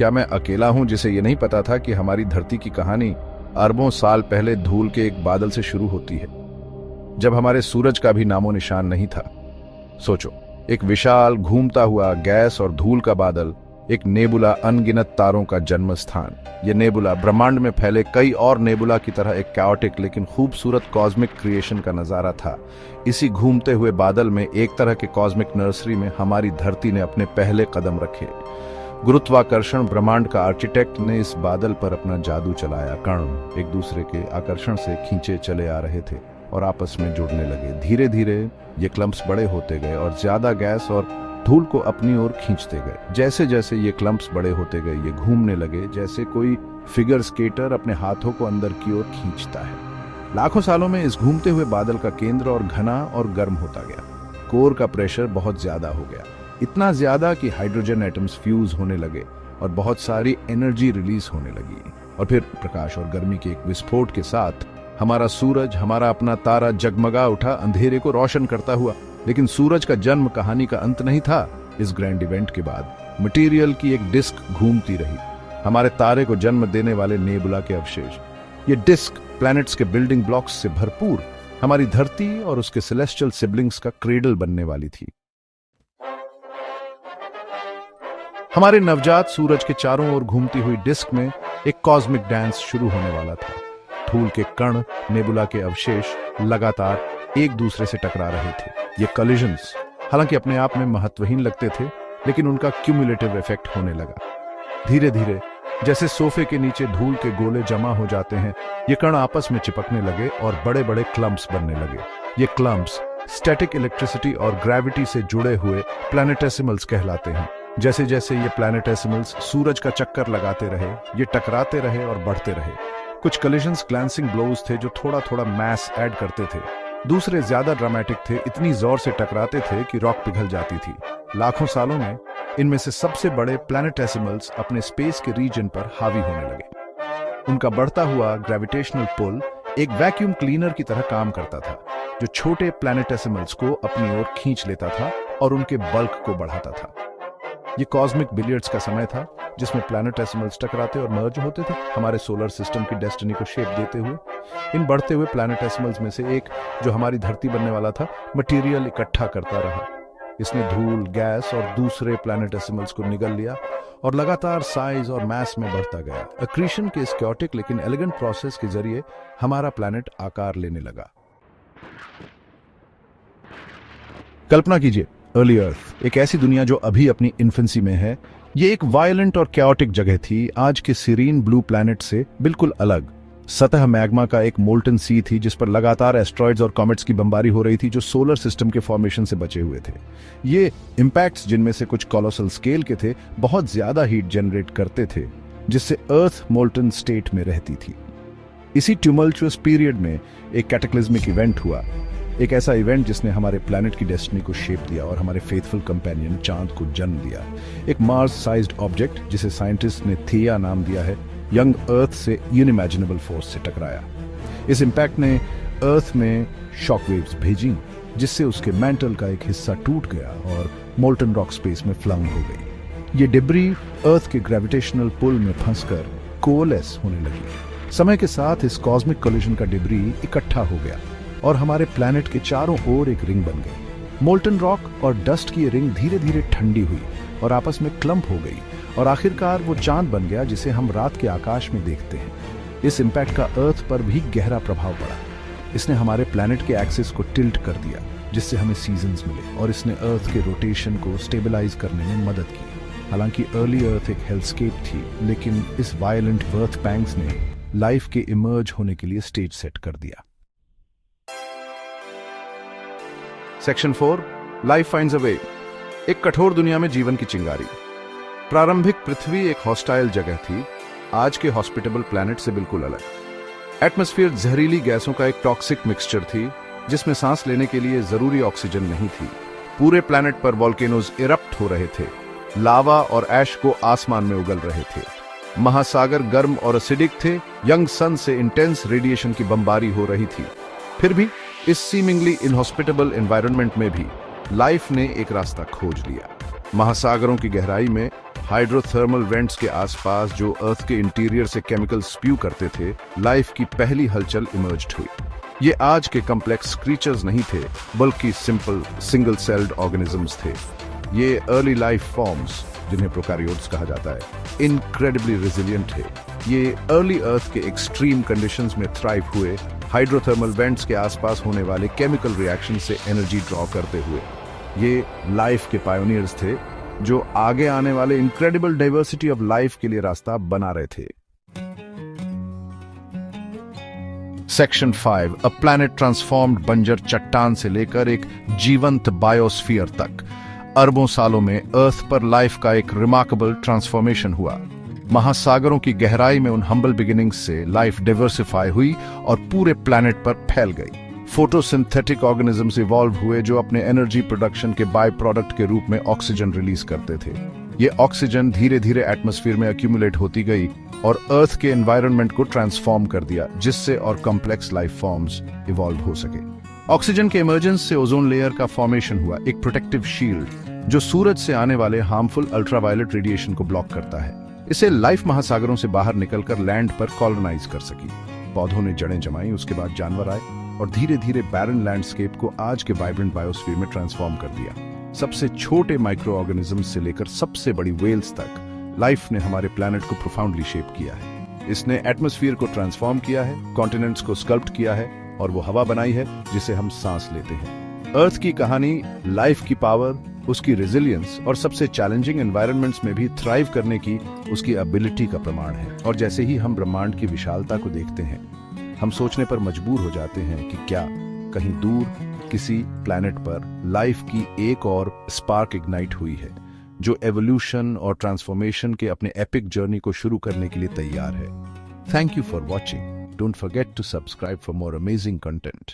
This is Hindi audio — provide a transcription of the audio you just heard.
क्या मैं अकेला हूं जिसे ये नहीं पता था कि हमारी धरती की कहानी अरबों साल पहले धूल के एक बादल से शुरू होती है, जब हमारे सूरज का भी नामो निशान नहीं था। सोचो, एक विशाल घूमता हुआ गैस और धूल का बादल, एक नेबुला, अनगिनत तारों का जन्म स्थान। यह नेबुला ब्रह्मांड में फैले कई और नेबुला की तरह एक कैओटिक लेकिन खूबसूरत कॉस्मिक क्रिएशन का नजारा था। इसी घूमते हुए बादल में, एक तरह के कॉस्मिक नर्सरी में, हमारी धरती ने अपने पहले कदम रखे। गुरुत्वाकर्षण ब्रह्मांड का आर्किटेक्ट ने इस बादल पर अपना जादू चलाया। कण एक दूसरे के आकर्षण से खींचे चले आ रहे थे और आपस में जुड़ने लगे। धीरे धीरे ये क्लम्प्स बड़े होते गए और ज्यादा गैस और धूल को अपनी ओर खींचते गए। जैसे जैसे ये क्लम्प्स बड़े होते गए, ये घूमने लगे जैसे कोई फिगर स्केटर अपने हाथों को अंदर की ओर खींचता है। लाखों सालों में इस घूमते हुए बादल का केंद्र और घना और गर्म होता गया। कोर का प्रेशर बहुत ज्यादा हो गया, इतना ज्यादा कि हाइड्रोजन एटम्स फ्यूज होने लगे और बहुत सारी एनर्जी रिलीज होने लगी। और फिर प्रकाश और गर्मी के एक विस्फोट के साथ हमारा सूरज, हमारा अपना तारा, जगमगा उठा, अंधेरे को रोशन करता हुआ। लेकिन सूरज का जन्म कहानी का अंत नहीं था। इस ग्रैंड इवेंट के बाद मटेरियल की एक डिस्क घूमती रही, हमारे तारे को जन्म देने वाले नेबुला के अवशेष। ये डिस्क प्लैनेट्स के बिल्डिंग ब्लॉक्स से भरपूर हमारी धरती और उसके सेलेस्टियल सिबलिंग्स का क्रेडल बनने वाली थी। हमारे नवजात सूरज के चारों ओर घूमती हुई डिस्क में एक कॉस्मिक डांस शुरू होने वाला था। धूल के कण, नेबुला के अवशेष लगातार एक दूसरे से टकरा रहे थे। ये कॉलिजन्स हालांकि अपने आप में महत्वहीन लगते थे, लेकिन उनका क्यूमुलेटिव इफेक्ट होने लगा। धीरे धीरे जैसे सोफे के नीचे धूल के गोले जमा हो जाते हैं, ये कण आपस में चिपकने लगे और बड़े बड़े क्लम्प्स बनने लगे। ये क्लम्प्स स्टैटिक इलेक्ट्रिसिटी और ग्रेविटी से जुड़े हुए प्लैनेटेसिमल्स कहलाते हैं। जैसे जैसे ये प्लैनेटेसिमल्स सूरज का चक्कर लगाते रहे, ये टकराते रहे और बढ़ते रहे। कुछ कलिजन्स ग्लैंसिंग ब्लोज थे जो थोड़ा थोड़ा मैस ऐड करते थे। दूसरे ज्यादा ड्रामेटिक थे, इतनी जोर से टकराते थे कि रॉक पिघल जाती थी। लाखों सालों में इनमें से सबसे बड़े प्लैनेटेसिमल्स अपने स्पेस के रीजन पर हावी होने लगे। उनका बढ़ता हुआ ग्रेविटेशनल पुल एक वैक्यूम क्लीनर की तरह काम करता था, जो छोटे प्लैनेटेसिमल्स को अपनी ओर खींच लेता था और उनके बल्क को बढ़ाता था। ये कॉस्मिक बिलियर्ड्स का समय था, जिसमें प्लैनेटेसिमल्स टकराते और मर्ज होते थे, हमारे सोलर सिस्टम की डेस्टिनी को शेप देते हुए। इन बढ़ते हुए प्लैनेटेसिमल्स में से एक, जो हमारी धरती बनने वाला था, मटेरियल इकट्ठा करता रहा। इसने धूल, गैस और दूसरे प्लैनेटेसिमल्स को निगल लिया और लगातार साइज और मास में बढ़ता गया। अक्रीशन के इस क्योटिक लेकिन एलिगेंट प्रोसेस के जरिए हमारा प्लैनेट आकार लेने लगा। कल्पना कीजिए, अर्ली अर्थ, एक ऐसी दुनिया जो अभी अपनी इन्फेंसी में है। ये एक वायलेंट और कैओटिक जगह थी, आज के सीरीन ब्लू प्लैनेट से बिल्कुल अलग। सतह मैग्मा का एक मोल्टन सी थी, जिस पर लगातार एस्ट्रॉइड्स और कॉमेट्स की बमबारी हो रही थी, जो सोलर सिस्टम के फॉर्मेशन से बचे हुए थे। ये इंपैक्ट्स, जिनमें से कुछ कोलोसल स्केल के थे, बहुत ज्यादा हीट जनरेट करते थे, जिससे अर्थ मोल्टन स्टेट में रहती थी। इसी ट्यूमल्चुअस पीरियड में एक कैटेक्लिज्मिक इवेंट हुआ, एक ऐसा इवेंट जिसने हमारे प्लैनेट की डेस्टिनी को शेप दिया और हमारे फेथफुल कंपेनियन चांद को जन्म दिया। एक मार्स साइज्ड ऑब्जेक्ट, जिसे साइंटिस्ट ने थिया नाम दिया है, यंग अर्थ से यूनिमैजिनेबल फोर्स से टकराया। इस इंपैक्ट ने अर्थ में शॉकवेव्स भेजी, जिससे उसके मैंटल का एक हिस्सा टूट गया और मोल्टन रॉक स्पेस में फ्लंग हो गई। ये डिब्री अर्थ के ग्रेविटेशनल पुल में फंसकर कोलेस होने लगी। समय के साथ इस कॉस्मिक कोलिजन का डिब्री इकट्ठा हो गया और हमारे प्लैनेट के चारों ओर एक रिंग बन गई। मोल्टन रॉक और डस्ट की रिंग धीरे धीरे ठंडी हुई और आपस में क्लम्प हो गई और आखिरकार वो चांद बन गया, जिसे हम रात के आकाश में देखते हैं। इस इंपैक्ट का अर्थ पर भी गहरा प्रभाव पड़ा। इसने हमारे प्लैनेट के एक्सिस को टिल्ट कर दिया, जिससे हमें सीजन्स मिले, और इसने अर्थ के रोटेशन को स्टेबलाइज करने में मदद की। हालांकि अर्ली अर्थ एक हेलस्केप थी, लेकिन इस वायलेंट बर्थ पैंग्स ने लाइफ के इमर्ज होने के लिए स्टेज सेट कर दिया। सेक्शन 4, लाइफ फाइंड्स अ वे। एक कठोर दुनिया में जीवन की चिंगारी। प्रारंभिक पृथ्वी एक हॉस्टाइल जगह थी, आज के हॉस्पिटेबल प्लैनेट से बिल्कुल अलग। एटमॉस्फेयर जहरीली गैसों का एक टॉक्सिक मिक्सचर थी, जिसमें सांस लेने के लिए जरूरी ऑक्सीजन नहीं थी। पूरे प्लैनेट पर वोल्केनोज इरप्ट हो रहे थे, लावा और ऐश को आसमान में उगल रहे थे। महासागर गर्म और एसिडिक थे, यंग सन से इंटेंस रेडिएशन की बमबारी हो रही थी। फिर भी इस सीमिंगली इनहॉस्पिटेबल एनवायरनमेंट में भी लाइफ ने एक रास्ता खोज लिया। महासागरों की गहराई में हाइड्रोथर्मल वेंट्स के आसपास जो अर्थ के इंटीरियर से केमिकल स्प्यू करते थे, लाइफ की पहली हलचल इमर्ज्ड हुई। ये आज के कॉम्प्लेक्स क्रीचर्स नहीं थे, बल्कि सिंपल सिंगल सेल्ड ऑर्गेनिजम्स थे। ये अर्ली लाइफ फॉर्म्स, जिन्हें प्रोकैरियोट्स कहा जाता है, इनक्रेडिबली रेजिलिएंट थे। ये अर्ली अर्थ के एक्सट्रीम कंडीशंस में थ्राइव हुए, हाइड्रोथर्मल वेंट्स के आसपास होने वाले केमिकल रिएक्शन से एनर्जी ड्रॉ करते हुए। ये लाइफ के पायोनियर्स थे, जो आगे आने वाले इनक्रेडिबल डाइवर्सिटी ऑफ लाइफ के लिए रास्ता बना रहे थे। सेक्शन 5, अ प्लैनेट ट्रांसफॉर्म्ड बंजर चट्टान से लेकर एक जीवंत बायोस्फीयर तक। अरबों सालों में अर्थ पर लाइफ का एक रिमार्केबल ट्रांसफॉर्मेशन हुआ। महासागरों की गहराई में उन हम्बल बिगिनिंग्स से लाइफ डाइवर्सिफाई हुई और पूरे प्लैनेट पर फैल गई। फोटोसिंथेटिक ऑर्गेनिजम्स इवॉल्व हुए जो अपने एनर्जी प्रोडक्शन के बाय प्रोडक्ट के रूप में ऑक्सीजन रिलीज करते थे। ये ऑक्सीजन धीरे धीरे एटमॉस्फेयर में एक्यूमुलेट होती गई और अर्थ के एनवायरनमेंट को ट्रांसफॉर्म कर दिया, जिससे और कॉम्प्लेक्स लाइफ फॉर्म्स इवॉल्व हो सके। ऑक्सीजन के इमर्जेंस से ओजोन लेयर का फॉर्मेशन हुआ, एक प्रोटेक्टिव शील्ड जो सूरज से आने वाले हार्मफुल अल्ट्रावायलेट रेडिएशन को ब्लॉक करता है। इसे लाइफ महासागरों से बाहर निकलकर लैंड पर कॉलोनाइज कर सकी। पौधों ने जड़ें जमाई, उसके बाद जानवर आए और धीरे धीरे बैरन लैंडस्केप को आज के वाइब्रेंट बायोस्फीयर में ट्रांसफॉर्म कर दिया। सबसे छोटे माइक्रो ऑर्गेनिजम्स से लेकर सबसे बड़ी वेल्स तक लाइफ ने हमारे प्लैनेट को प्रोफाउंडली शेप किया है। इसने एटमॉस्फेयर को ट्रांसफॉर्म किया है, कॉन्टिनेंट्स को स्कल्प्ट किया है और वो हवा बनाई है जिसे हम सांस लेते हैं। अर्थ की कहानी लाइफ की पावर, उसकी रेजिलियंस और सबसे चैलेंजिंग एनवायरनमेंट्स में भी थ्राइव करने की उसकी एबिलिटी का प्रमाण है। और जैसे ही हम ब्रह्मांड की विशालता को देखते हैं, हम सोचने पर मजबूर हो जाते हैं कि क्या कहीं दूर किसी प्लैनेट पर लाइफ की एक और स्पार्क इग्नाइट हुई है, जो एवोल्यूशन और ट्रांसफॉर्मेशन के अपने एपिक जर्नी को शुरू करने के लिए तैयार है। Thank you for watching. Don't forget to subscribe for more amazing content.